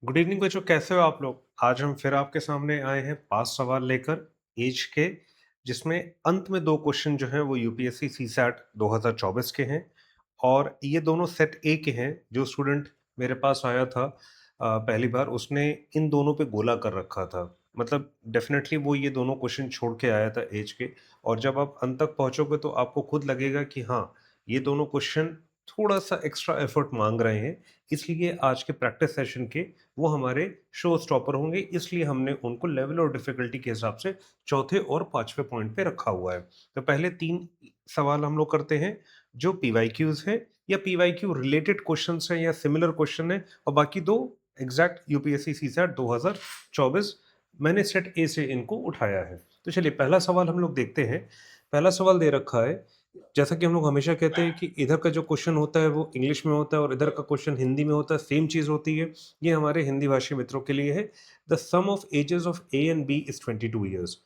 Good evening बच्चों, कैसे हो आप लोग? आज हम फिर आपके सामने आए हैं 5 सवाल लेकर एज के, जिसमें अंत में 2 क्वेश्चन जो हैं वो यूपीएससी सीसैट 2024 के हैं। और ये दोनों सेट ए के हैं। जो स्टूडेंट मेरे पास आया था पहली बार, उसने इन दोनों पे गोला कर रखा था। मतलब डेफ़िनेटली वो ये दोनों क्वेश्चन छोड़ के आया था एज के। और जब आप अंत तक पहुँचोगे तो आपको खुद लगेगा कि हाँ, ये दोनों क्वेश्चन थोड़ा-सा एक्स्ट्रा एफर्ट माँग रहे हैं। इसलिए आज के प्रैक्टिस सेशन के वो हमारे शो स्टॉपर होंगे, इसलिए हमने उनको लेवल और डिफिकल्टी के हिसाब से चौथे और पांचवें पॉइंट पे रखा हुआ है। तो पहले 3 सवाल हम लोग करते हैं जो पीवाईक्यूज हैं या पीवाईक्यू रिलेटेड क्वेश्चंस हैं या सिमिलर क्वेश्चन है, और बाकी 2 एग्जैक्ट यूपीएससी सीसैट 2024 मैंने सेट ए से इनको उठाया है। तो चलिए पहला सवाल हम लोग देखते हैं। पहला सवाल दे रखा है, जैसा कि हम लोग हमेशा कहते हैं कि इधर का जो क्वेश्चन होता है वो इंग्लिश में होता है और इधर का क्वेश्चन हिंदी में होता है, सेम चीज़ होती है। ये हमारे हिंदी भाषी मित्रों के लिए है। The sum of ages of A and B is 22 years.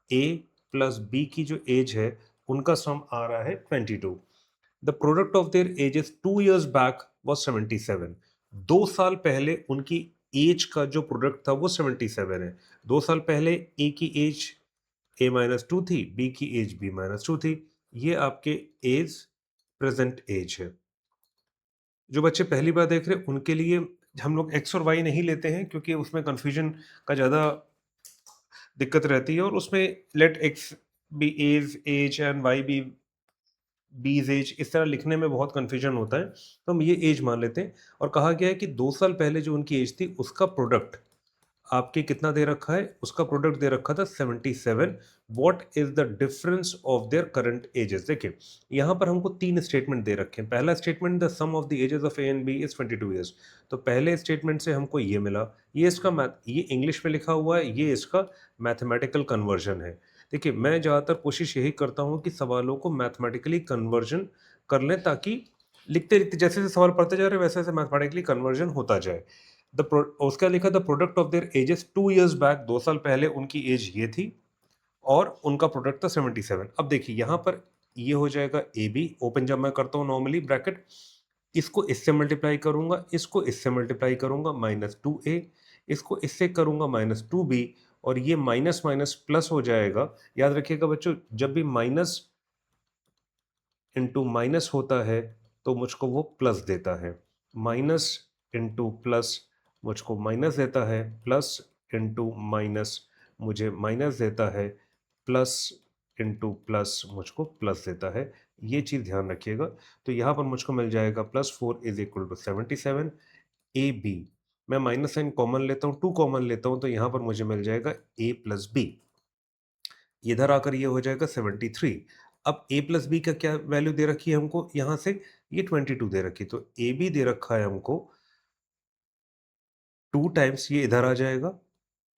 A plus B की जो एज है उनका सम आ रहा है 22। The product of their edges 2 years back was 77। 2 साल पहले उनकी एज का जो प्रोडक्ट था वो 77 है। 2 साल पहले ए की एज ए माइनस टू थी, बी की एज बी माइनस टू थी। ये आपके एज प्रेजेंट एज है। जो बच्चे पहली बार देख रहे हैं उनके लिए हम लोग एक्स और वाई नहीं लेते हैं, क्योंकि उसमें कंफ्यूजन का ज़्यादा दिक्कत रहती है, और उसमें let X be A's age and Y be B's age, इस तरह लिखने में बहुत कंफ्यूजन होता है। तो हम ये एज मान लेते हैं। और कहा गया है कि 2 साल पहले जो उनकी एज थी उसका प्रोडक्ट आपके कितना दे रखा है, उसका प्रोडक्ट दे रखा था 77। What is the difference of their current ages? देखिए यहां पर हमको 3 स्टेटमेंट दे रखे हैं। पहला statement, the sum of the ages of A and B is 22 years. तो पहले स्टेटमेंट से हमको ये मिला। ये इसका मैथ, ये इंग्लिश में लिखा हुआ है, ये इसका मैथमेटिकल कन्वर्जन है। देखिए मैं ज़्यादातर कोशिश यही करता हूँ कि सवालों को मैथमेटिकली कन्वर्जन कर लें, ताकि लिखते लिखते जैसे जैसे सवाल पढ़ते जा रहे हैं वैसे वैसे मैथमेटिकली कन्वर्जन होता जाए। उसका लिखा the product of their edges 2 years back, 2 साल पहले उनकी एज ये थी और उनका प्रोडक्ट था 77। अब देखिए यहाँ पर ये हो जाएगा ए बी। ओपन जब मैं करता हूँ नॉर्मली ब्रैकेट, इसको इससे मल्टीप्लाई करूंगा, इसको इससे मल्टीप्लाई करूंगा, -2a, इसको इससे करूंगा -2b, और ये माइनस माइनस प्लस हो जाएगा। याद रखिएगा बच्चों, जब भी माइनस इंटू माइनस होता है तो मुझको वो प्लस देता है। माइनस इंटू प्लस मुझको माइनस देता है, प्लस इंटू माइनस मुझे माइनस देता है, प्लस इंटू प्लस मुझको प्लस देता है। ये चीज़ ध्यान रखिएगा। तो यहाँ पर मुझको मिल जाएगा +4 is equal to 77। A B, मैं माइनस साइन कॉमन लेता हूँ, 2 कॉमन लेता हूँ, तो यहाँ पर मुझे मिल जाएगा a प्लस बी। इधर आकर ये हो जाएगा 73। अब a प्लस बी का क्या वैल्यू दे रखी है हमको यहाँ से, ये 22 दे रखी है। तो ए बी दे रखा है हमको 2 टाइम्स, ये इधर आ जाएगा।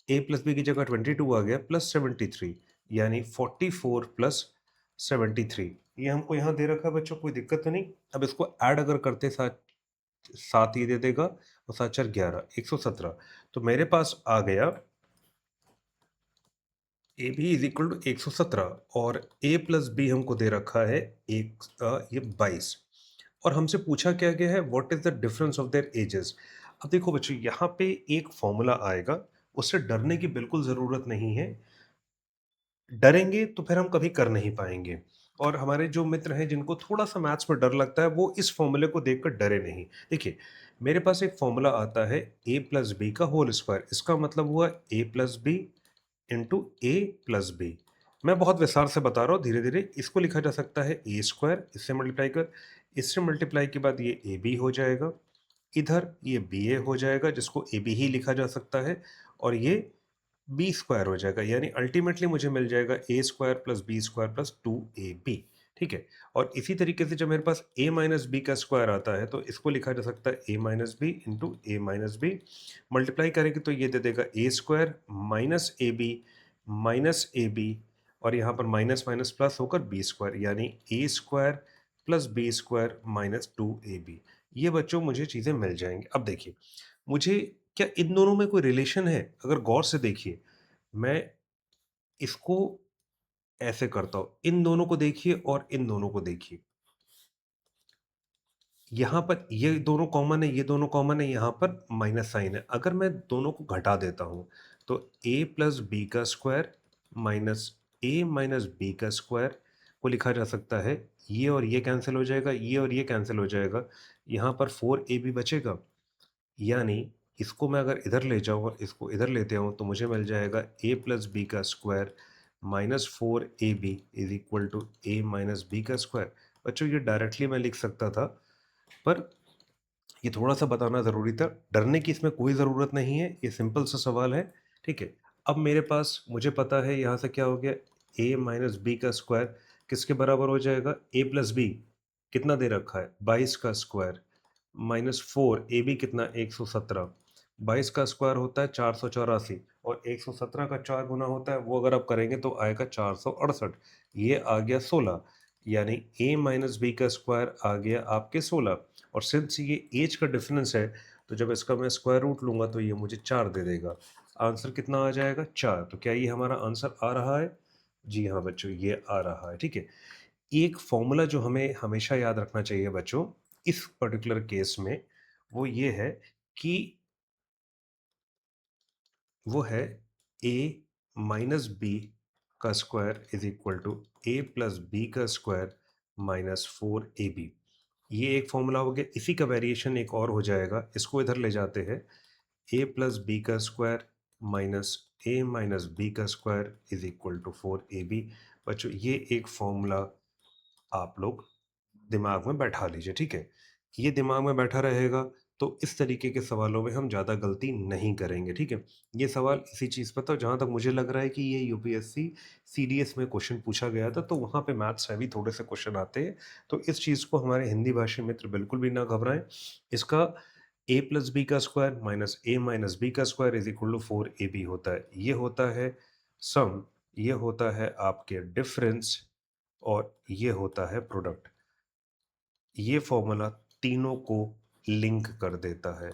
a प्लस बी की जगह 22 आ गया, प्लस 73, यानी 44 प्लस 73। ये हमको यहाँ दे रखा है बच्चों, कोई दिक्कत तो नहीं। अब इसको ऐड अगर करते साथ सात ही दे देगा, और 7 4 11, 117। तो मेरे पास आ गया A B is equal to 117, और ए प्लस बी हमको दे रखा है ये 22। और हमसे पूछा क्या गया है, what is the difference of their edges. अब देखो बच्चों, यहाँ पे एक फॉर्मूला आएगा, उससे डरने की बिल्कुल ज़रूरत नहीं है। डरेंगे तो फिर हम कभी कर नहीं पाएंगे। और हमारे जो मित्र हैं जिनको थोड़ा सा मैथ्स में डर लगता है, वो इस फॉर्मूले को देखकर डरे नहीं। देखिए मेरे पास एक फॉर्मूला आता है ए प्लस बी का होल स्क्वायर। इसका मतलब हुआ ए प्लस बी इंटू ए प्लस बी। मैं बहुत विस्तार से बता रहा हूँ, धीरे धीरे। इसको लिखा जा सकता है ए स्क्वायर, इससे मल्टीप्लाई कर, इससे मल्टीप्लाई के बाद ये ए बी हो जाएगा, इधर ये बी ए हो जाएगा, जिसको ए बी ही लिखा जा सकता है, और ये बी स्क्वायर हो जाएगा। यानी अल्टीमेटली मुझे मिल जाएगा a square plus b square plus 2ab। ठीक है। और इसी तरीके से जब मेरे पास a माइनस बी का स्क्वायर आता है तो इसको लिखा जा सकता है a minus b into a minus b. Multiply करेंगे तो ये दे देगा a square minus a b, और यहाँ पर माइनस माइनस प्लस होकर बी स्क्वायर, यानी a square plus b square -2ab। ये बच्चों मुझे चीज़ें मिल जाएंगी। अब देखिए, मुझे क्या इन दोनों में कोई रिलेशन है? अगर गौर से देखिए, मैं इसको ऐसे करता हूं, इन दोनों को देखिए और इन दोनों को देखिए। यहाँ पर ये दोनों कॉमन है, ये दोनों कॉमन है, यहाँ पर माइनस साइन है। अगर मैं दोनों को घटा देता हूँ तो a प्लस बी का square minus a minus B का स्क्वायर को लिखा जा सकता है। ये और ये कैंसिल हो जाएगा, ये और ये कैंसिल हो जाएगा। यहाँ पर 4ab बचेगा, यानी इसको मैं अगर इधर ले जाऊँ और इसको इधर लेते आऊँ तो मुझे मिल जाएगा a प्लस बी का square minus 4ab is equal to a minus B का स्क्वायर। बच्चों ये डायरेक्टली मैं लिख सकता था, पर ये थोड़ा-सा बताना ज़रूरी था। डरने की इसमें कोई ज़रूरत नहीं है, ये सिंपल सा सवाल है, ठीक है? अब मेरे पास मुझे पता है यहाँ से क्या हो गया, a माइनस बी का स्क्वायर किसके बराबर हो जाएगा? a प्लस बी कितना दे रखा है? 22 का स्क्वायर माइनस 4 ए बी कितना? 117। 22 का स्क्वायर होता है 484 और 117 का 4 गुना होता है, वो अगर आप करेंगे तो आएगा 468। ये आ गया 16, यानी a माइनस बी का स्क्वायर आ गया आपके 16। और सिंस ये एज का डिफरेंस है तो जब इसका मैं स्क्वायर रूट लूंगा तो ये मुझे 4 दे देगा। आंसर कितना आ जाएगा? 4। तो क्या ये हमारा आंसर आ रहा है? जी हाँ बच्चों, ये आ रहा है, ठीक है। एक फॉर्मूला जो हमें हमेशा याद रखना चाहिए बच्चों इस पर्टिकुलर केस में, वो ये है कि वो है a माइनस बी का square is equal to a plus B का स्क्वायर माइनस 4ab। ये एक फॉर्मूला हो गया। इसी का वेरिएशन एक और हो जाएगा, इसको इधर ले जाते हैं, a प्लस बी का square minus a minus B का square is equal to 4ab। बच्चों ये एक फॉर्मूला आप लोग दिमाग में बैठा लीजिए, ठीक है। ये दिमाग में बैठा रहेगा तो इस तरीके के सवालों में हम ज़्यादा गलती नहीं करेंगे, ठीक है। ये सवाल इसी चीज़ पर था जहाँ तक मुझे लग रहा है कि ये यूपीएससी सीडीएस में क्वेश्चन पूछा गया था, तो वहाँ पे मैथ्स हैवी थोड़े से क्वेश्चन आते हैं। तो इस चीज़ को हमारे हिंदी भाषी मित्र बिल्कुल भी ना घबराएं। इसका a प्लस बी का square minus a minus B का square is equal to 4ab होता है। ये होता है सम, ये होता है आपके डिफरेंस, और ये होता है प्रोडक्ट। ये फॉर्मूला तीनों को लिंक कर देता है।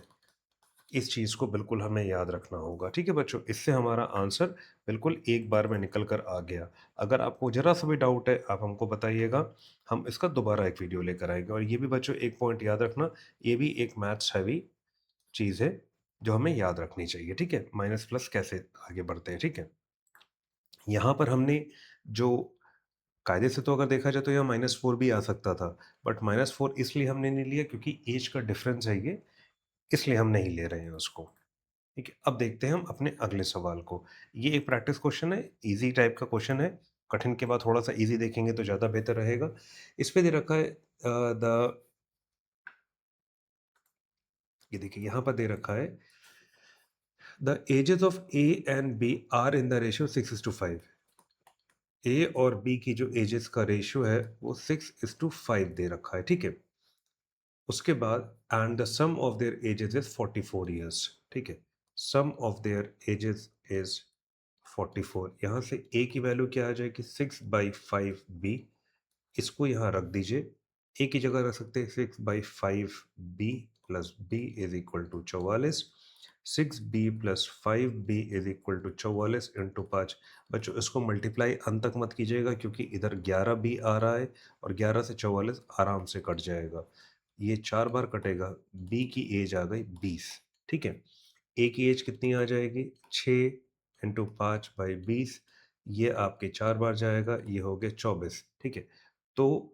इस चीज़ को बिल्कुल हमें याद रखना होगा, ठीक है बच्चों। इससे हमारा आंसर बिल्कुल एक बार में निकल कर आ गया। अगर आपको ज़रा सा भी डाउट है आप हमको बताइएगा, हम इसका दोबारा एक वीडियो लेकर आएंगे। और ये भी बच्चों एक पॉइंट याद रखना, ये भी एक मैथ्स हैवी चीज़ है जो हमें याद रखनी चाहिए, ठीक है। माइनस प्लस कैसे आगे बढ़ते हैं, ठीक है। यहाँ पर हमने जो कायदे से तो अगर देखा जाए तो यहाँ -4 भी आ सकता था, बट -4 इसलिए हमने नहीं लिया क्योंकि एज का डिफरेंस है ये, इसलिए हम नहीं ले रहे हैं उसको। ठीक है, अब देखते हैं हम अपने अगले सवाल को। ये एक प्रैक्टिस क्वेश्चन है, इजी टाइप का क्वेश्चन है। कठिन के बाद थोड़ा सा इजी देखेंगे तो ज़्यादा बेहतर रहेगा। इस पे दे रखा है द ये देखिए यहाँ पर दे रखा है the ages of A and B are in the ratio 6:5। A और बी की जो एजेस का रेशियो है वो 6:5 दे रखा है, ठीक है। उसके बाद and the sum of their ages is 44 years, ठीक है। Sum of their ages is 44। यहाँ से ए की वैल्यू क्या आ जाएगी? 6/5b। इसको यहाँ रख दीजिए, ए की जगह रख सकते हैं 6/5b plus B is equal to 44। 6b plus 5b is equal to 44 into 5। बच्चों इसको मल्टीप्लाई अंत तक मत कीजिएगा क्योंकि इधर 11b आ रहा है और 11 से 44 आराम से कट जाएगा। ये 4 बार कटेगा, बी की एज आ गई 20, ठीक है। ए की एज कितनी आ जाएगी? 6 इंटू 5/20। ये आपके 4 बार जाएगा, ये हो गया 24, ठीक है। तो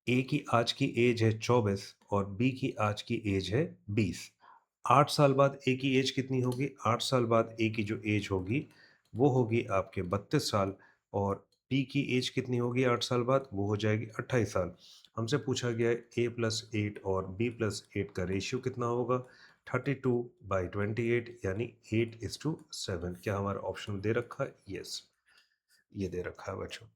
ए की आज की एज है 24 और बी की आज की एज है 20। 8 साल बाद ए की एज कितनी होगी? 8 साल बाद ए की जो एज होगी वो होगी आपके 32 साल, और बी की एज कितनी होगी 8 साल बाद? वो हो जाएगी 28 साल। हमसे पूछा गया है ए प्लस 8 और बी प्लस 8 का रेशियो कितना होगा? 32/28, यानी 8:7। क्या हमारा ऑप्शन दे रखा है? यस, ये दे रखा है बच्चों।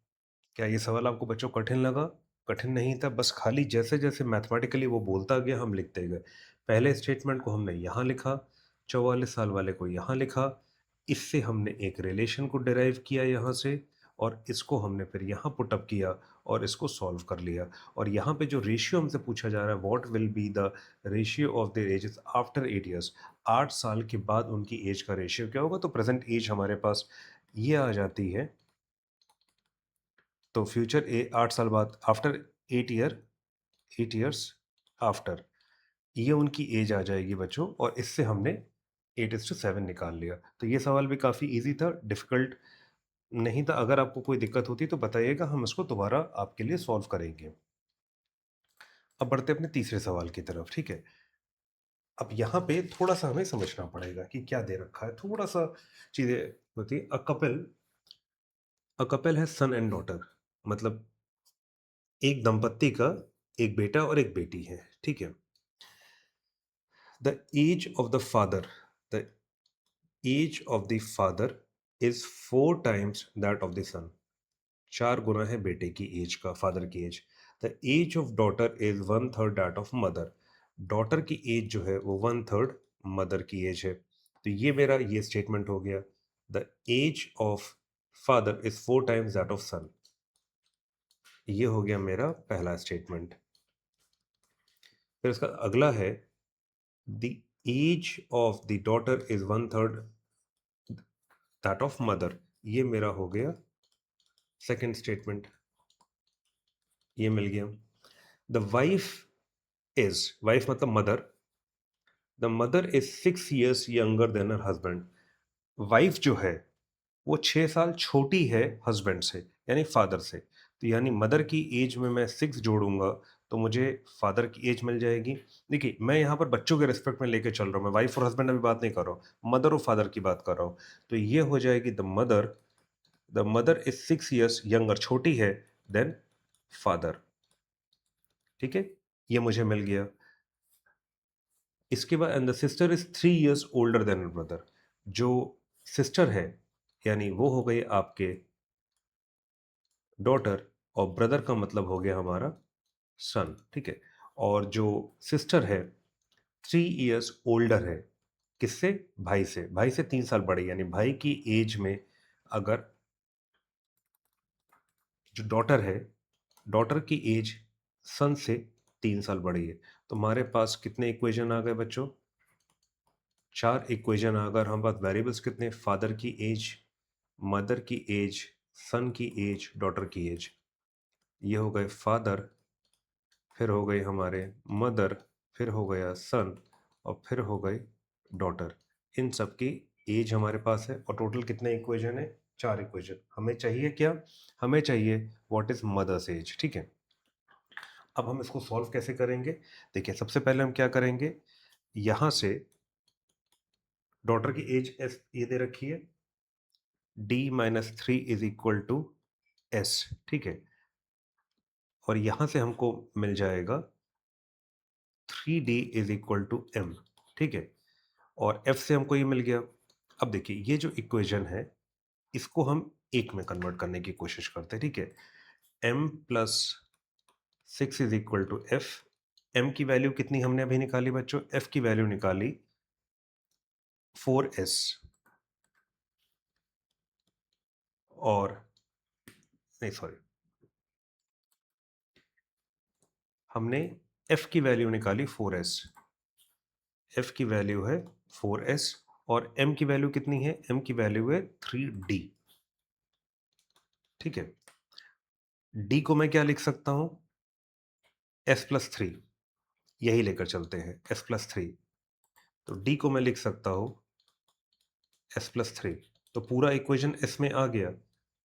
क्या ये सवाल आपको बच्चों कठिन लगा? कठिन नहीं था, बस खाली जैसे-जैसे मैथमेटिकली वो बोलता गया हम लिखते गए। पहले स्टेटमेंट को हमने यहाँ लिखा, 44 साल वाले को यहाँ लिखा, इससे हमने एक रिलेशन को डिराइव किया यहाँ से, और इसको हमने फिर यहाँ पुट अप किया और इसको सॉल्व कर लिया। और यहाँ पे जो रेशियो हमसे पूछा जा रहा है, what will be the ratio of their edges after 8 years, 8 साल के बाद उनकी एज का रेशियो क्या होगा? तो प्रेजेंट एज हमारे पास ये आ जाती है। तो फ्यूचर 8 साल बाद आफ्टर 8 ईयर्स आफ्टर, ये उनकी एज आ जाएगी बच्चों, और इससे हमने 8:7 निकाल लिया। तो ये सवाल भी काफ़ी ईज़ी था, डिफ़िकल्ट नहीं था। अगर आपको कोई दिक्कत होती तो बताइएगा, हम इसको दोबारा आपके लिए सॉल्व करेंगे। अब बढ़ते हैं अपने तीसरे सवाल की तरफ, ठीक है? अब यहाँ पे थोड़ा-सा हमें समझना पड़ेगा कि क्या दे रखा है, थोड़ा-सा चीज़ें होती हैं। A couple has son and daughter, मतलब एक दंपत्ति का एक बेटा और एक बेटी है, ठीक है? The age of the father the age of the father is 4 times that of the son. 4 गुना है बेटे की एज का, फादर की age. The age of daughter is 1/3 that of mother. Daughter की एज जो है वो 1/3 मदर की एज है। तो ये मेरा ये स्टेटमेंट हो गया। The age of father is 4 times that of son. ये हो गया मेरा पहला स्टेटमेंट। फिर इसका अगला है, the age of the daughter is 1/3 that of mother. ये मेरा हो गया सेकंड स्टेटमेंट। ये मिल गया। द वाइफ मतलब mother, the mother is 6 years younger than her husband. Wife जो है वो 6 साल छोटी है हस्बैंड से, यानी फादर से। तो यानी मदर की एज में मैं 6 जोड़ूंगा तो मुझे फादर की एज मिल जाएगी। देखिए, मैं यहाँ पर बच्चों के रिस्पेक्ट में लेके चल रहा हूँ, मैं वाइफ और हस्बैंड अभी बात नहीं कर रहा हूँ, मदर और फादर की बात कर रहा हूँ। तो ये हो जाएगी the mother is 6 years younger, छोटी है, देन फादर। ठीक है, ये मुझे मिल गया। इसके बाद and the sister is 3 years older than brother. जो सिस्टर है यानी वो हो गई आपके डॉटर, और ब्रदर का मतलब हो गया हमारा सन, ठीक है। और जो सिस्टर है 3 years ओल्डर है, किससे? भाई से। भाई से 3 साल बड़े, यानी भाई की एज में अगर जो डॉटर है, डॉटर की एज सन से 3 साल बड़ी है। तो हमारे पास कितने इक्वेशन आ गए बच्चों? 4 इक्वेशन। अगर हम बात वेरिएबल्स कितने, फादर की एज, मदर की एज, सन की एज, डॉटर की एज। ये हो गए फादर, फिर हो गई हमारे मदर, फिर हो गया सन, और फिर हो गई डॉटर। इन सब की एज हमारे पास है, और टोटल कितने इक्वेशन है? 4 इक्वेशन। हमें चाहिए क्या? हमें चाहिए व्हाट इज मदर्स एज, ठीक है। अब हम इसको सॉल्व कैसे करेंगे? देखिए, सबसे पहले हम क्या करेंगे, यहां से डॉटर की एज एस ये दे रखी है, D-3 is equal to S, ठीक है। और यहां से हमको मिल जाएगा 3D is equal to M, ठीक है। और एफ से हमको ये मिल गया। अब देखिए, ये जो इक्वेशन है इसको हम एक में कन्वर्ट करने की कोशिश करते हैं, ठीक है। m+6 is equal to F. M की वैल्यू कितनी हमने अभी निकाली बच्चों? एफ की वैल्यू निकाली 4s, और नहीं सॉरी, हमने एफ की वैल्यू निकाली 4s। एफ की वैल्यू है 4s, और एम की वैल्यू कितनी है? एम की वैल्यू है 3d, ठीक है। डी को मैं क्या लिख सकता हूं? s+3, यही लेकर चलते हैं, s+3। तो डी को मैं लिख सकता हूं s+3। तो पूरा इक्वेशन s में आ गया।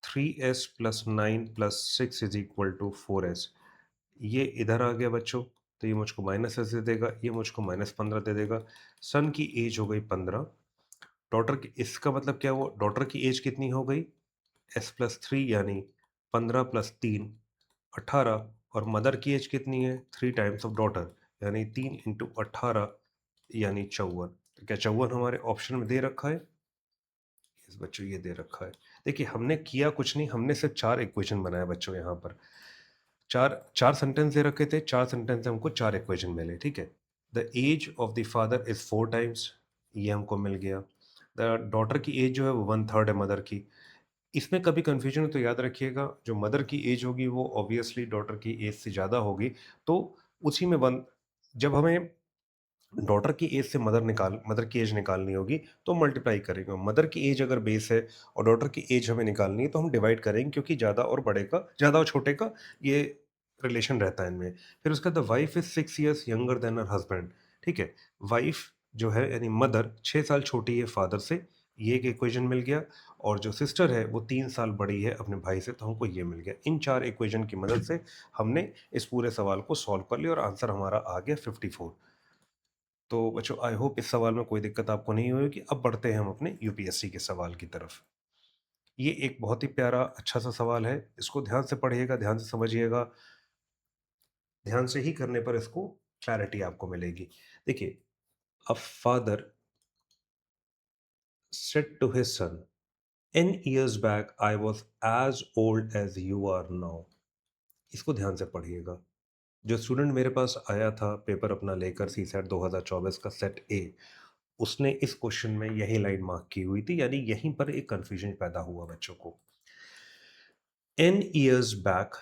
3s+9+6 is equal to 4s। ये इधर आ गया बच्चों, तो ये मुझको -s दे देगा, ये मुझको -15 दे देगा। सन की एज हो गई 15। डॉटर की, इसका मतलब क्या हुआ? डॉटर की एज कितनी हो गई? s+3, यानी 15+3 18। और मदर की एज कितनी है? 3 टाइम्स ऑफ डॉटर, यानी 3 इंटू 18, यानी 54। तो क्या 54 हमारे ऑप्शन में दे रखा है? इस बच्चों ये दे रखा है। देखिए, हमने किया कुछ नहीं, हमने सिर्फ 4 इक्वेशन बनाया बच्चों। यहाँ पर चार चार सेंटेंस दे रखे थे, 4 सेंटेंस से हमको 4 इक्वेशन मिले, ठीक है। The age of the father is 4 times, ये हमको मिल गया। द डॉटर की एज जो है वो 1/3 है मदर की। इसमें कभी कंफ्यूजन हो तो याद रखिएगा, जो मदर की एज होगी वो ऑब्वियसली डॉटर की एज से ज़्यादा होगी। तो उसी में वन, जब हमें डॉटर की एज से मदर की एज निकालनी होगी तो मल्टीप्लाई करेंगे। मदर की एज अगर बेस है और डॉटर की एज हमें निकालनी है तो हम डिवाइड करेंगे, क्योंकि ज़्यादा और छोटे का ये रिलेशन रहता है इनमें। फिर उसके बाद the wife is 6 years younger than her husband. ठीक है, वाइफ जो है यानी मदर 6 साल छोटी है फादर से, ये एक इक्वेशन मिल गया। और जो सिस्टर है वो 3 साल बड़ी है अपने भाई से, तो हमको ये मिल गया। इन 4 इक्वेशन की मदद से हमने इस पूरे सवाल को सॉल्व कर लिया और आंसर हमारा आ गया 54। तो बच्चों आई होप इस सवाल में कोई दिक्कत आपको नहीं होगी। अब बढ़ते हैं हम अपने यूपीएससी के सवाल की तरफ। ये एक बहुत ही प्यारा अच्छा सा सवाल है, इसको ध्यान से पढ़िएगा, ध्यान से समझिएगा, ध्यान से ही करने पर इसको क्लैरिटी आपको मिलेगी। देखिए, a father said to his son, "N years back I was as old as you are now." इसको ध्यान से पढ़िएगा। जो स्टूडेंट मेरे पास आया था पेपर अपना लेकर सी सेट 2024 का सेट ए, उसने इस क्वेश्चन में यही लाइन मार्क की हुई थी, यानी यहीं पर एक कंफ्यूजन पैदा हुआ बच्चों को। N years back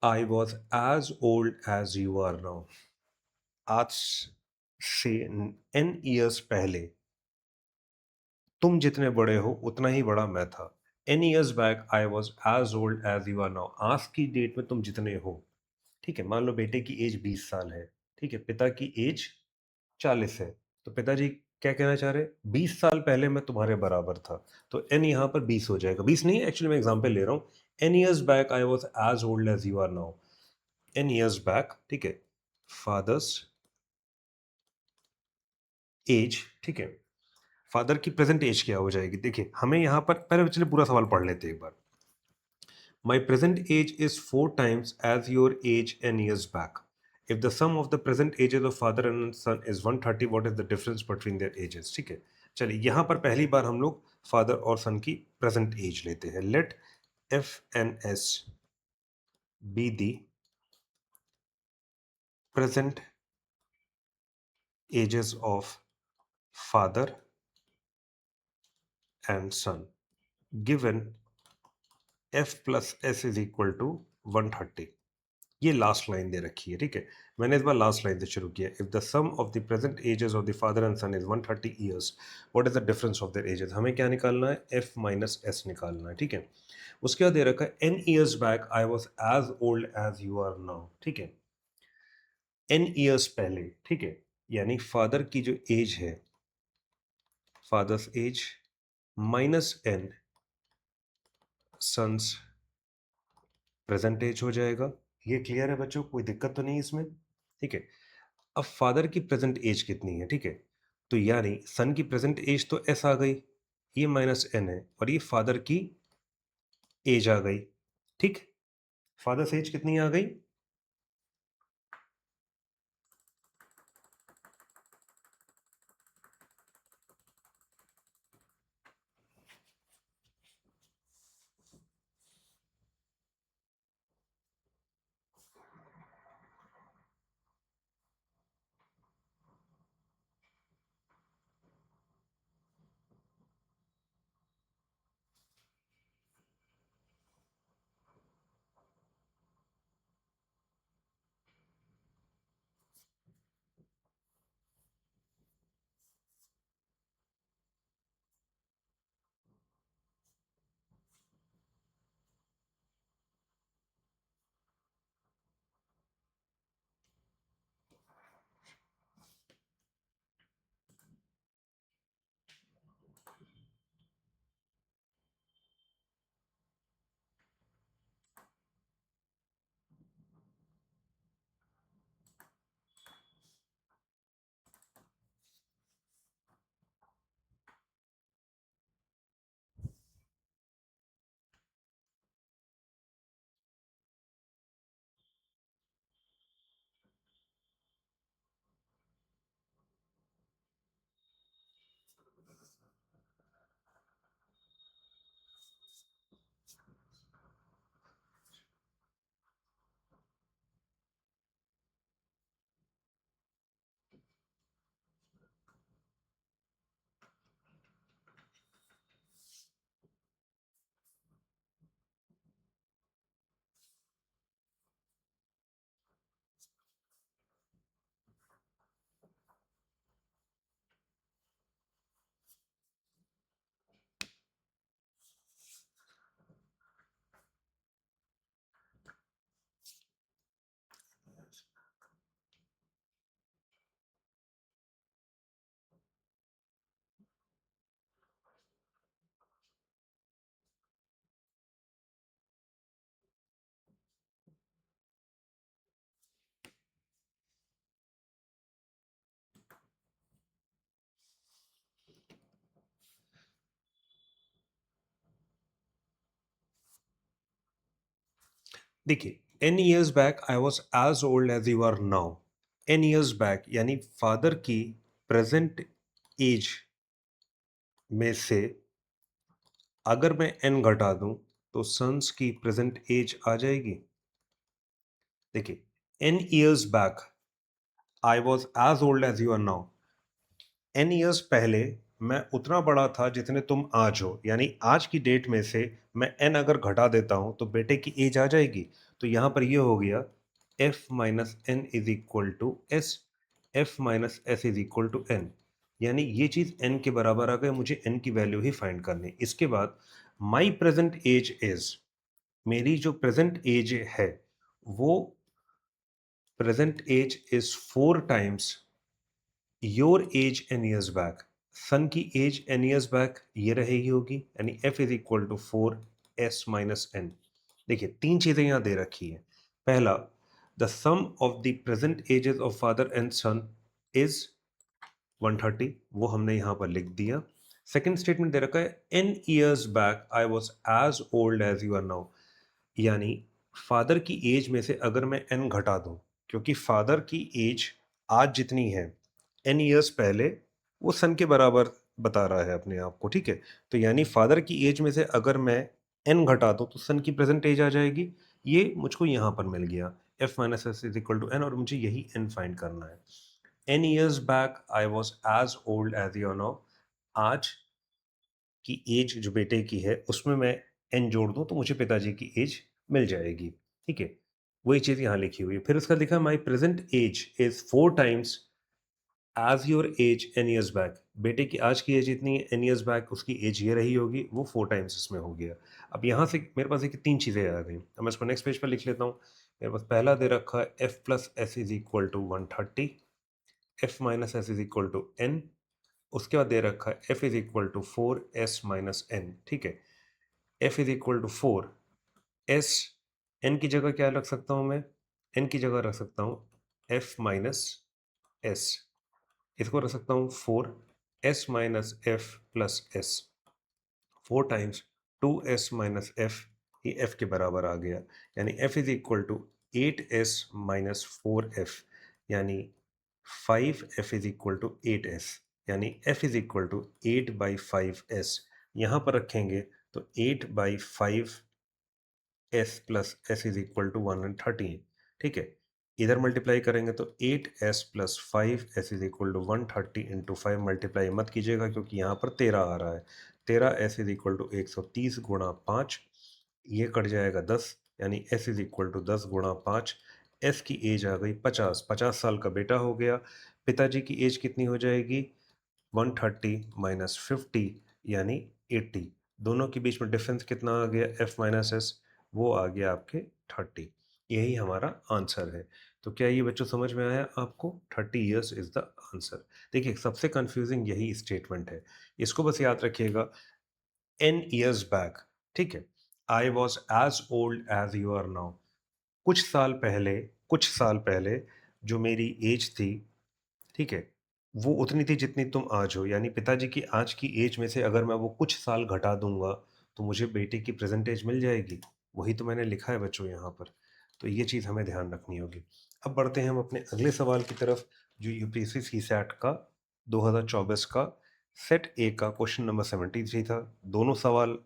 I was as old as you are now. आज से N years पहले तुम जितने बड़े हो उतना ही बड़ा मैं था। N years back I was as old as you are now. आज की डेट में तुम जितने हो, ठीक है, मान लो बेटे की एज 20 साल है, ठीक है, पिता की एज 40 है, तो पिताजी क्या कहना चाह रहे हैं, 20 साल पहले मैं तुम्हारे बराबर था, तो एन यहाँ पर 20 हो जाएगा। 20 नहीं, एक्चुअली मैं एग्जांपल ले रहा हूँ। N years back I was as old as you are now. N years back, ठीक है, फादर्स एज, ठीक है, फादर की प्रेजेंट एज क्या हो जाएगी। देखिए हमें यहाँ पर पहले चलिए पूरा सवाल पढ़ लेते हैं एक बार। My present age is 4 times as your age n years back. If the sum of the present ages of father and son is 130, what is the difference between their ages? ठीक है, चलिए यहाँ पर पहली बार हम लोग फादर और सन की प्रेजेंट एज लेते हैं। Let F and S be the present ages of father and son given F plus S is equal to 130। ये लास्ट लाइन दे रखी है, ठीक है, मैंने इस बार लास्ट लाइन से शुरू किया। If the sum of the present ages of the father and son is 130 years, what is the difference of their ages. हमें क्या निकालना है, एफ माइनस एस निकालना है, ठीक है। उसके बाद दे रखा है N years back I was as old as you are now, ठीक है, एन ईयर्स पहले, ठीक है, यानी फादर की जो एज है, father's age minus N son's present age हो जाएगा। ये क्लियर है बच्चों, कोई दिक्कत तो नहीं इसमें, ठीक है। अब फादर की प्रेजेंट एज कितनी है, ठीक है, तो यानी सन की प्रेजेंट एज तो एस आ गई, ये माइनस एन है, और ये फादर की एज आ गई, ठीक। फादर्स एज कितनी आ गई, देखिए, N years back I was as old as you are now. N years back यानी फादर की प्रेजेंट एज में से अगर मैं एन घटा दूं तो सन्स की प्रेजेंट एज आ जाएगी। देखिए, N years back I was as old as you are now. N years पहले मैं उतना बड़ा था जितने तुम आज हो, यानी आज की डेट में से मैं एन अगर घटा देता हूं तो बेटे की एज आ जाएगी। तो यहां पर ये हो गया F minus N is equal to S. F minus S is equal to N, यानी ये चीज एन के बराबर आ गई। मुझे एन की वैल्यू ही फाइंड करनी। इसके बाद माई प्रेजेंट एज इज, मेरी जो प्रेजेंट एज है वो present age is 4 times your age N years back. Son की एज एन ईयर्स बैक ये रहेगी होगी, यानी F is equal to 4 S minus n. देखिए, तीन चीजें यहां दे रखी है। पहला, the sum of the present ages of father and son is 130, वो हमने यहां पर लिख दिया। सेकेंड स्टेटमेंट दे रखा है N years back I was as old as you are now, यानी फादर की एज में से अगर मैं एन घटा दूं, क्योंकि फादर की एज आज जितनी है एन ईयर्स पहले वो सन के बराबर बता रहा है अपने आप को, ठीक है। तो यानी फादर की एज में से अगर मैं एन घटा दूं तो सन की प्रेजेंट एज आ जाएगी। ये मुझको यहां पर मिल गया, F minus S is equal to N, और मुझे यही एन फाइंड करना है। N years back I was as old as you know, आज की एज जो बेटे की है उसमें मैं एन जोड़ दूं तो मुझे पिताजी की एज मिल जाएगी, ठीक है। वही चीज यहाँ लिखी हुई है। फिर उसका लिखा my present age is 4 times age your age N years back. बेटे की आज की एज इतनी है, एन ईयर्स बैक उसकी एज ये रही होगी, वो 4 टाइम्स इसमें हो गया। अब यहाँ से मेरे पास एक तीन चीज़ें आ गई। अब मैं इसको नेक्स्ट पेज पर लिख लेता हूँ। मेरे पास पहला दे रखा है F plus S is equal to 130, F minus S is equal to N. उसके बाद दे रखा है F is equal to 4 S minus N, ठीक है। F is equal to 4 S, N की जगह क्या रख सकता हूँ मैं? एन की जगह रख सकता हूँ एफ माइनस एस। इसको रख सकता हूँ 4 S minus F plus S. 4 times 2 S minus F, ये एफ के बराबर आ गया, यानी F is equal to 8 S minus 4 F, यानी 5 F is equal to 8 S, यानी F is equal to 8/5 S. यहाँ पर रखेंगे तो 8/5 S plus S is equal to 130, ठीक है। इधर मल्टीप्लाई करेंगे तो 8 S plus 5 S is equal to 130 into 5। Multiply मत कीजिएगा क्योंकि यहाँ पर 13 आ रहा है। 13 एस इज इक्वल टू 130 गुणा 5, ये कट जाएगा 10, यानी एस इज इक्वल टू 10 गुणा 5। एस की एज आ गई 50, 50 साल का बेटा हो गया। पिताजी की एज कितनी हो जाएगी? 130 माइनस 50 यानी 80। दोनों के बीच में डिफरेंस कितना आ गया? एफ माइनस एस, वो आ गया आपके 30। यही हमारा आंसर है। तो क्या ये बच्चों समझ में आया आपको? 30 ईयर्स इज द आंसर। देखिए, सबसे कंफ्यूजिंग यही स्टेटमेंट है, इसको बस याद रखिएगा। एन ईयर्स बैक, ठीक है, I was as old as you are now. कुछ साल पहले, कुछ साल पहले जो मेरी एज थी, ठीक है, वो उतनी थी जितनी तुम आज हो। यानी पिताजी की आज की एज में से अगर मैं वो कुछ साल घटा दूंगा तो मुझे बेटे की प्रेजेंट एज मिल जाएगी। वही तो मैंने लिखा है बच्चों यहाँ पर। तो ये चीज़ हमें ध्यान रखनी होगी। अब बढ़ते हैं हम अपने अगले सवाल की तरफ, जो यूपीएससी सीसैट का 2024 का सेट ए का क्वेश्चन नंबर 73 था। दोनों सवाल,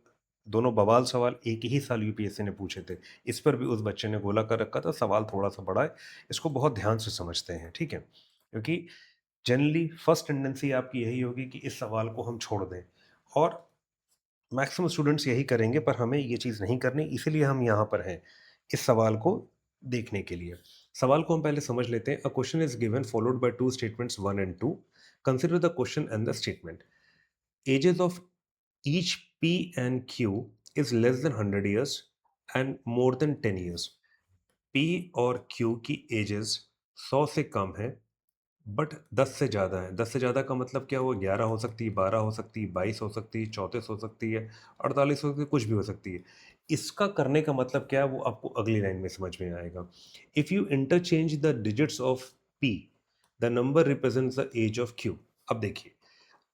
दोनों बवाल सवाल एक ही साल यूपीएससी ने पूछे थे। इस पर भी उस बच्चे ने गोला कर रखा था। सवाल थोड़ा सा बड़ा है, इसको बहुत ध्यान से समझते हैं, ठीक है। क्योंकि जनरली फर्स्ट टेंडेंसी आपकी यही होगी कि इस सवाल को हम छोड़ दें, और मैक्सिमम स्टूडेंट्स यही करेंगे, पर हमें ये चीज़ नहीं करनी, इसीलिए हम यहाँ पर हैं इस सवाल को देखने के लिए। सवाल को हम पहले समझ लेते हैं। A question is given followed by two statements 1 and 2। Consider the question and the statement. Ages of each P and Q is less than 100 years and more than 10 years. P और क्यू की ages 100 से कम है but 10 से ज़्यादा है। 10 से ज़्यादा का मतलब क्या हुआ? 11 हो सकती है, 12 हो सकती है, 22 हो सकती है, 34 हो सकती है, 48 हो सकती है, कुछ भी हो सकती है। इसका करने का मतलब क्या है वो आपको अगली लाइन में समझ में आएगा। If you interchange the digits of P, the number represents the age of Q. अब देखिए,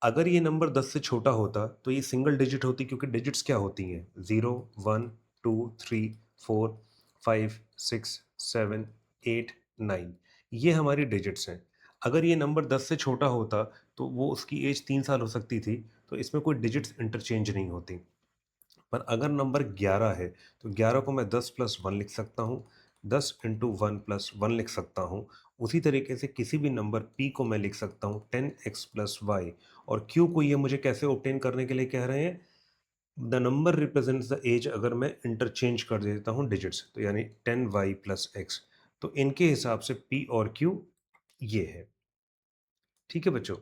अगर ये नंबर 10 से छोटा होता तो ये सिंगल डिजिट होती, क्योंकि डिजिट्स क्या होती हैं? 0, 1, 2, 3, 4, 5, 6, 7, 8, 9 ये हमारी डिजिट्स हैं। अगर ये नंबर 10 से छोटा होता तो वो उसकी एज 3 साल हो सकती थी, तो इसमें कोई डिजिट्स इंटरचेंज नहीं होती। पर अगर नंबर 11 है तो 11 को मैं 10 प्लस 1 लिख सकता हूँ, 10 इंटू 1 प्लस 1 लिख सकता हूँ। उसी तरीके से किसी भी नंबर p को मैं लिख सकता हूँ 10x प्लस वाई। और q को ये मुझे कैसे ऑब्टेन करने के लिए कह रहे हैं, the number represents the age, अगर मैं इंटरचेंज कर देता हूँ डिजिट्स तो यानी 10y प्लस एक्स। तो इनके हिसाब से p और q ये है। ठीक है बच्चों,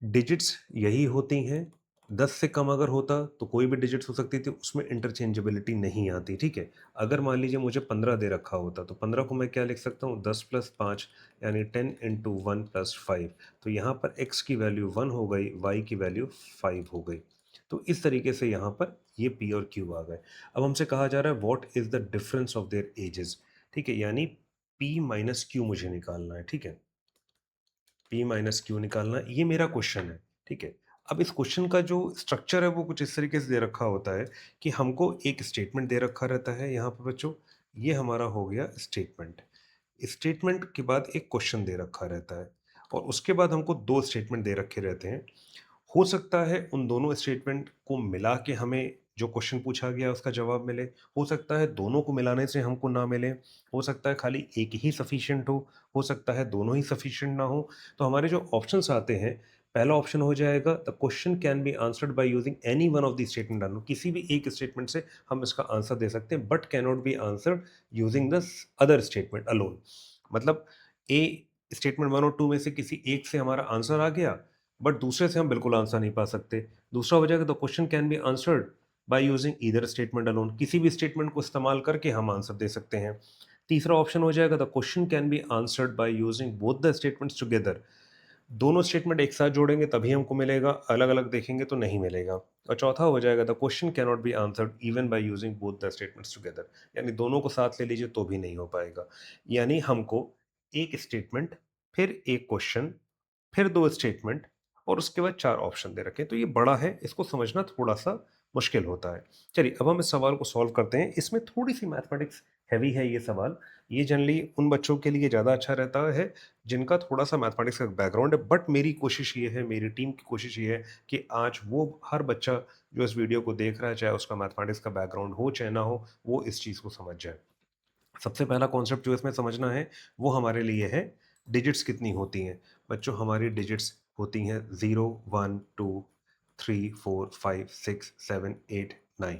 डिजिट्स यही होती हैं। 10 से कम अगर होता तो कोई भी डिजिट्स हो सकती थी, उसमें इंटरचेंजेबिलिटी नहीं आती। ठीक है, अगर मान लीजिए मुझे 15 दे रखा होता तो 15 को मैं क्या लिख सकता हूँ, 10 प्लस 5 यानी 10 इंटू 1 प्लस 5। तो यहाँ पर x की वैल्यू 1 हो गई, y की वैल्यू 5 हो गई। तो इस तरीके से यहाँ पर ये p और q आ गए। अब हमसे कहा जा रहा है what is the difference of their edges. ठीक है, यानी p माइनस q मुझे निकालना है। ठीक है, p माइनस क्यू निकालना, ये मेरा क्वेश्चन है। ठीक है, अब इस क्वेश्चन का जो स्ट्रक्चर है वो कुछ इस तरीके से दे रखा होता है कि हमको एक स्टेटमेंट दे रखा रहता है यहाँ पर बच्चों। ये हमारा हो गया स्टेटमेंट। स्टेटमेंट के बाद एक क्वेश्चन दे रखा रहता है और उसके बाद हमको दो स्टेटमेंट दे रखे रहते हैं। हो सकता है उन दोनों स्टेटमेंट को मिला के हमें जो क्वेश्चन पूछा गया उसका जवाब मिले, हो सकता है दोनों को मिलाने से हमको ना मिले, हो सकता है खाली एक ही सफिशिएंट हो सकता है दोनों ही सफिशिएंट ना हो। तो हमारे जो ऑप्शंस आते हैं, पहला ऑप्शन हो जाएगा the question can be answered by using any one of the statement डालो, किसी भी एक स्टेटमेंट से हम इसका आंसर दे सकते हैं, but can not be answered using the other statement alone. मतलब ए स्टेटमेंट 1 और 2 में से किसी एक से हमारा आंसर आ गया, बट दूसरे से हम बिल्कुल आंसर नहीं पा सकते। दूसरा हो जाएगा the question can be answered by using either statement alone, किसी भी स्टेटमेंट को इस्तेमाल करके हम आंसर दे सकते हैं। तीसरा ऑप्शन हो जाएगा the question can be answered by using both the statements together, दोनों स्टेटमेंट एक साथ जोड़ेंगे तभी हमको मिलेगा, अलग अलग देखेंगे तो नहीं मिलेगा। और चौथा हो जाएगा the question can not be answered even by using both the statements together, यानी दोनों को साथ ले लीजिए तो भी नहीं हो पाएगा। यानी हमको एक स्टेटमेंट, फिर एक क्वेश्चन, फिर दो स्टेटमेंट और उसके बाद चार ऑप्शन दे रखे हैं। तो ये बड़ा है, इसको समझना थोड़ा सा मुश्किल होता है। चलिए अब हम इस सवाल को सॉल्व करते हैं। इसमें थोड़ी सी मैथमेटिक्स हैवी है ये सवाल। ये जनरली उन बच्चों के लिए ज़्यादा अच्छा रहता है जिनका थोड़ा सा मैथमेटिक्स का बैकग्राउंड है, बट मेरी कोशिश ये है, मेरी टीम की कोशिश ये है कि आज वो हर बच्चा जो इस वीडियो को देख रहा है, चाहे उसका मैथमेटिक्स का बैकग्राउंड हो चाहे ना हो, वो इस चीज़ को समझ जाए। सबसे पहला कॉन्सेप्ट जो इसमें समझना है वो हमारे लिए है डिजिट्स कितनी होती हैं। बच्चों हमारी डिजिट्स होती हैं 0, 1, 2, 3, 4, 5, 6, 7, 8, 9,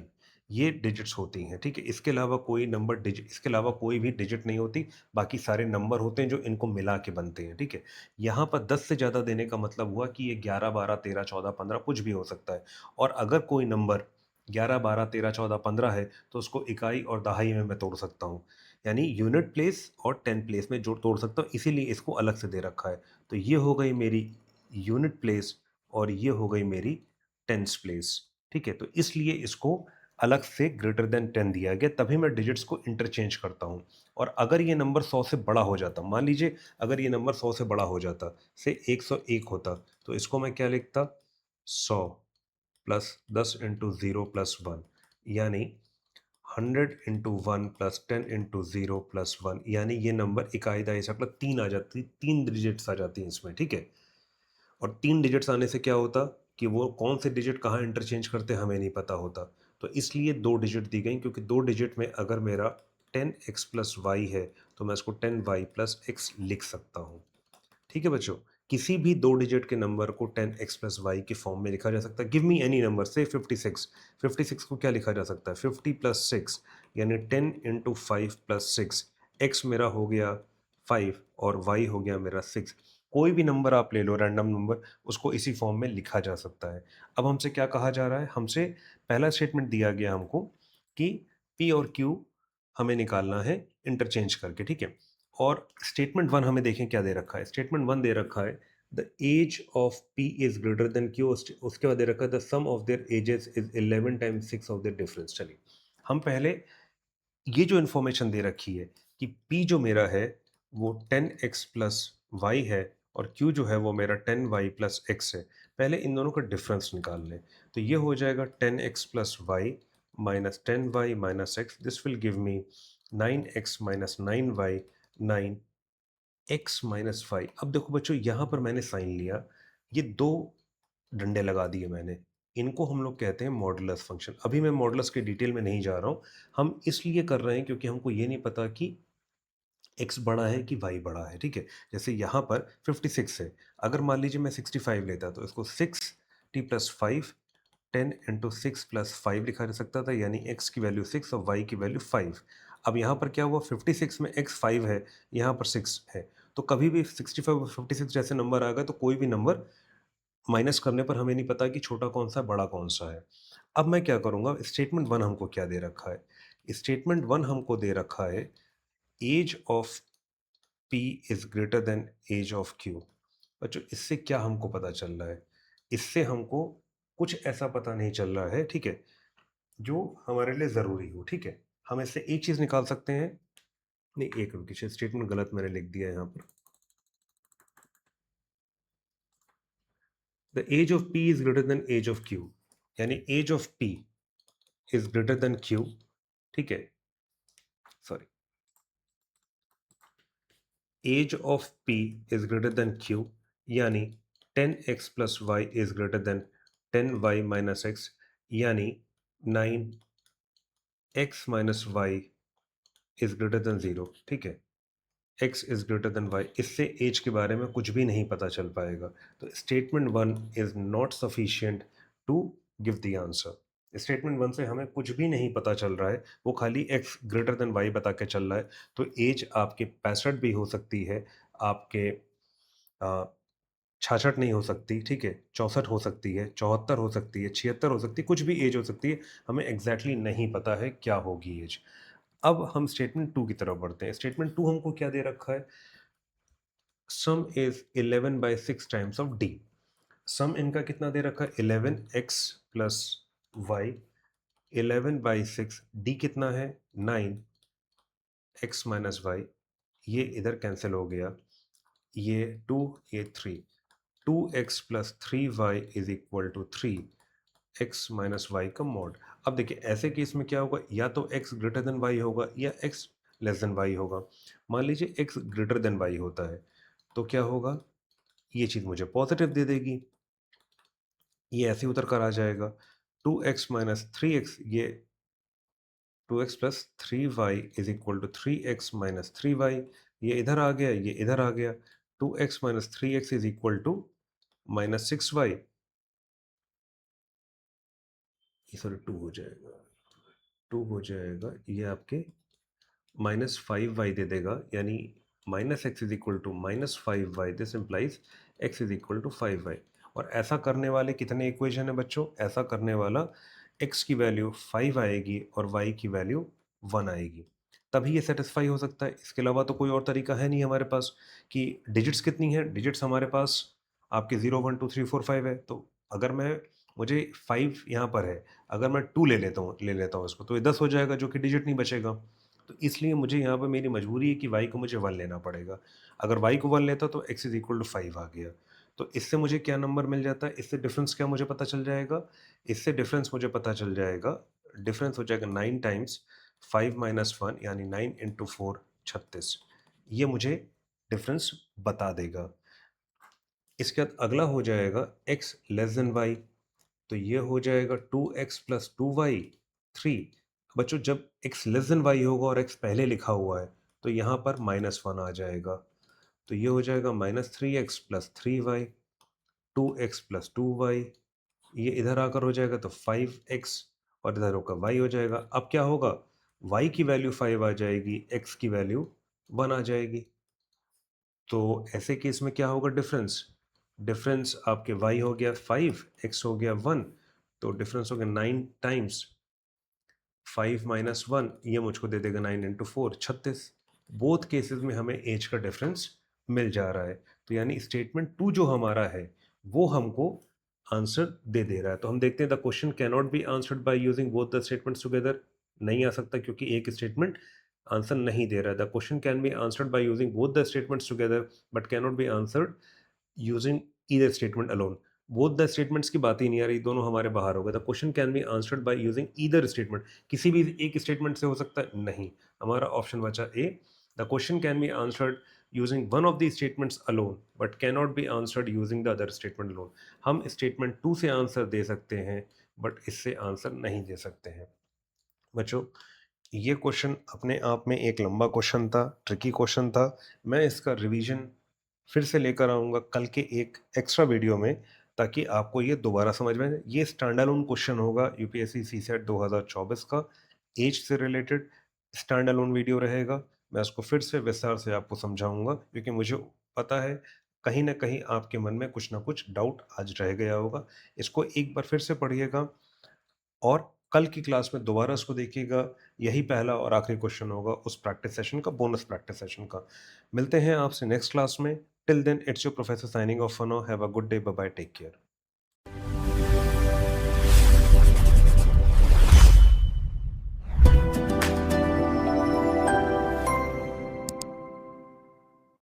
ये डिजिट्स होती हैं। ठीक है, इसके अलावा कोई नंबर डिजिट, इसके अलावा कोई भी डिजिट नहीं होती, बाकी सारे नंबर होते हैं जो इनको मिला के बनते हैं। ठीक है, यहाँ पर 10 से ज़्यादा देने का मतलब हुआ कि ये 11, 12, 13, 14, 15 कुछ भी हो सकता है। और अगर कोई नंबर 11, 12, 13, 14, 15 है तो उसको इकाई और दहाई में मैं तोड़ सकता हूँ, यानी यूनिट प्लेस और 10 प्लेस में जोड़ तोड़ सकता हूँ, इसीलिए इसको अलग से दे रखा है। तो ये हो गई मेरी यूनिट प्लेस और ये हो गई मेरी टेंस प्लेस। ठीक है, तो इसलिए इसको अलग से ग्रेटर देन 10 दिया गया, तभी मैं डिजिट्स को इंटरचेंज करता हूँ। और अगर ये नंबर 100 से बड़ा हो जाता, मान लीजिए अगर ये नंबर 100 से बड़ा हो जाता, से 101 होता, तो इसको मैं क्या लिखता, 100 प्लस 10 इंटू 0 प्लस 1, यानी 100 इंटू 1 प्लस 10 इंटू 0 प्लस 1, यानी ये नंबर इकाई दहाई से मतलब 3 आ जाती, 3 डिजिट्स आ जाती हैं इसमें। ठीक है, और 3 डिजिट्स आने से क्या होता कि वो कौन से डिजिट कहाँ इंटरचेंज करते हमें नहीं पता होता। तो इसलिए 2 डिजिट दी गई, क्योंकि 2 डिजिट में अगर मेरा 10x प्लस वाई है तो मैं इसको 10y प्लस एक्स लिख सकता हूँ। ठीक है बच्चों, किसी भी 2 डिजिट के नंबर को 10x प्लस वाई के फॉर्म में लिखा जा सकता है। गिव मी एनी नंबर से 56, 56 को क्या लिखा जा सकता है, 50 प्लस 6 यानी 10 इंटू 5 प्लस 6, x मेरा हो गया 5 और y हो गया मेरा 6। कोई भी नंबर आप ले लो, रैंडम नंबर, उसको इसी फॉर्म में लिखा जा सकता है। अब हमसे क्या कहा जा रहा है, हमसे पहला स्टेटमेंट दिया गया हमको कि p और q हमें निकालना है इंटरचेंज करके। ठीक है, और स्टेटमेंट 1 हमें देखें क्या दे रखा है। स्टेटमेंट 1 दे रखा है the age of p is greater than q, उसके बाद दे रखा है the sum of their ages is 11 times 6 of their difference. चलिए हम पहले ये जो इन्फॉर्मेशन दे रखी है कि p जो मेरा है वो 10x प्लस वाई है और q जो है वो मेरा 10y प्लस एक्स है, पहले इन दोनों का डिफरेंस निकाल लें। तो ये हो जाएगा 10x plus Y minus 10y minus X, this will give me 9x minus 9y 9x minus 5। अब देखो बच्चों, यहाँ पर मैंने साइन लिया, ये दो डंडे लगा दिए मैंने, इनको हम लोग कहते हैं मॉडुलस फंक्शन। अभी मैं मॉडुलस के डिटेल में नहीं जा रहा हूँ, हम इसलिए कर रहे हैं क्योंकि हमको ये नहीं पता कि x बड़ा है कि y बड़ा है, ठीक है। जैसे यहाँ पर 56 है, अगर मान लीजिए मैं 65 लेता तो इसको 6t प्लस 5 10 इंटू 6 प्लस 5 लिखा जा सकता था, यानी x की वैल्यू 6 और y की वैल्यू 5। अब यहाँ पर क्या हुआ, 56 में x 5 है, यहाँ पर 6 है, तो कभी भी 65 और 56 जैसे नंबर आ गए तो कोई भी नंबर माइनस करने पर हमें नहीं पता कि छोटा कौन सा बड़ा कौन सा है। अब मैं क्या करूँगा, स्टेटमेंट 1 हमको क्या दे रखा है, स्टेटमेंट 1 हमको दे रखा है age of P is greater than age of Q। बच्चों इससे क्या हमको पता चल रहा है, इससे हमको कुछ ऐसा पता नहीं चल रहा है, ठीक है, जो हमारे लिए ज़रूरी हो, ठीक है। हम इससे एक चीज़ निकाल सकते हैं, नहीं एक रुकिए, स्टेटमेंट गलत मैंने लिख दिया है यहाँ पर। The age of P is greater than age of Q, यानी age of P is greater than Q, ठीक है, sorry, age of P is greater than Q, यानी 10x plus Y is greater than 10y minus X, यानी 9x minus Y is greater than 0, ठीक है। x is greater than y, इससे age के बारे में कुछ भी नहीं पता चल पाएगा, तो statement 1 is not sufficient to give the answer. Statement 1 से हमें कुछ भी नहीं पता चल रहा है, वो खाली x ग्रेटर देन y बता के चल रहा है। तो एज आपके 65 भी हो सकती है, आपके 66 नहीं हो सकती, ठीक है, 64 हो सकती है, 74 हो सकती है, 76 हो सकती है, कुछ भी एज हो सकती है, हमें एग्जैक्टली नहीं पता है क्या होगी एज। अब हम स्टेटमेंट 2 की तरफ बढ़ते हैं। स्टेटमेंट 2 हमको क्या दे रखा है, sum is 11/6 times of d. Sum इनका कितना दे रखा है, 11x प्लस वाई, 11/6, डी कितना है 9x माइनस वाई, ये इधर कैंसिल हो गया, ये 2 ये 3, 2x plus 3y is equal to 3x minus Y का मॉड। अब देखिए ऐसे केस में क्या होगा, या तो x ग्रेटर देन y होगा या x लेस देन y होगा। मान लीजिए x ग्रेटर देन y होता है तो क्या होगा, ये चीज़ मुझे पॉजिटिव दे देगी, ये ऐसे उतर कर आ जाएगा, 2x माइनस 3x, ये 2x plus 3y is equal to 3x minus 3y, ये इधर आ गया, ये इधर आ गया, 2x minus 3x is equal to minus 6y, ये सॉरी 2 हो जाएगा, 2 हो जाएगा, ये आपके माइनस 5y दे देगा, यानी minus X is equal to minus 5y, this implies x is equal to 5y। और ऐसा करने वाले कितने इक्वेशन है बच्चों, ऐसा करने वाला x की वैल्यू 5 आएगी और y की वैल्यू 1 आएगी, तभी ये सेटिस्फाई हो सकता है। इसके अलावा तो कोई और तरीका है नहीं हमारे पास कि डिजिट्स कितनी है, डिजिट्स हमारे पास आपके 0 1 2 3 4 5 है, तो अगर मैं मुझे 5 यहाँ पर है, अगर मैं 2 ले लेता हूँ इसको, तो ये 10 हो जाएगा, जो कि डिजिट नहीं बचेगा। तो इसलिए मुझे यहाँ पर मेरी मजबूरी है कि y को मुझे 1 लेना पड़ेगा। अगर y को 1 लेता तो x इज इक्वल टू 5 आ गया। तो इससे मुझे क्या नंबर मिल जाता है, इससे डिफरेंस क्या मुझे पता चल जाएगा, इससे डिफरेंस मुझे पता चल जाएगा, डिफरेंस हो जाएगा 9 टाइम्स 5 माइनस 1, यानी 9 इंटू 4 36, ये मुझे डिफरेंस बता देगा। इसके बाद अगला हो जाएगा x लेस देन y, तो ये हो जाएगा 2x प्लस 2y 3। बच्चों जब x लेस देन y होगा और x पहले लिखा हुआ है तो यहाँ पर -1 आ जाएगा, तो ये हो जाएगा -3x plus 3y, 2x plus 2y, ये इधर आकर हो जाएगा तो 5x, और इधर होकर y हो जाएगा। अब क्या होगा, y की वैल्यू 5 आ जाएगी, x की वैल्यू 1 आ जाएगी। तो ऐसे केस में क्या होगा, डिफरेंस, डिफरेंस आपके y हो गया 5, x हो गया 1, तो डिफरेंस हो गया 9 टाइम्स 5 माइनस 1, ये मुझको दे देगा 9 इंटू 4 36। बोथ केसेस में हमें एज का डिफरेंस मिल जा रहा है, तो यानी स्टेटमेंट 2 जो हमारा है वो हमको आंसर दे रहा है। तो हम देखते हैं, the question can not be answered by using both the statements together, नहीं आ सकता क्योंकि एक स्टेटमेंट आंसर नहीं दे रहा है। The question can be answered by using both the statements together but can not be answered using either statement alone. Both the statements की बात ही नहीं आ रही, दोनों हमारे बाहर हो गए। The question can be answered by using either statement, किसी भी एक स्टेटमेंट से हो सकता है, नहीं, हमारा ऑप्शन बचा A. The question can be answered using one of the statements alone but can not be answered using the other statement alone. हम स्टेटमेंट 2 से आंसर दे सकते हैं बट इससे आंसर नहीं दे सकते हैं। बच्चों, ये क्वेश्चन अपने आप में एक लंबा क्वेश्चन था, ट्रिकी क्वेश्चन था। मैं इसका रिवीजन फिर से लेकर आऊँगा कल के एक एक्स्ट्रा वीडियो में, ताकि आपको ये दोबारा समझ में आए। ये स्टैंड अलोन क्वेश्चन होगा यूपीएससी सीसैट 2024 का, एज से रिलेटेड स्टैंड अलोन वीडियो रहेगा। मैं उसको फिर से विस्तार से आपको समझाऊँगा, क्योंकि मुझे पता है कहीं न कहीं आपके मन में कुछ न कुछ डाउट आज रह गया होगा। इसको एक बार फिर से पढ़िएगा और कल की क्लास में दोबारा उसको देखिएगा। यही पहला और आखिरी क्वेश्चन होगा उस प्रैक्टिस सेशन का, बोनस प्रैक्टिस सेशन का। मिलते हैं आपसे नेक्स्ट क्लास में। Till then it's your professor signing off for now. Have a good day, bye bye, take care.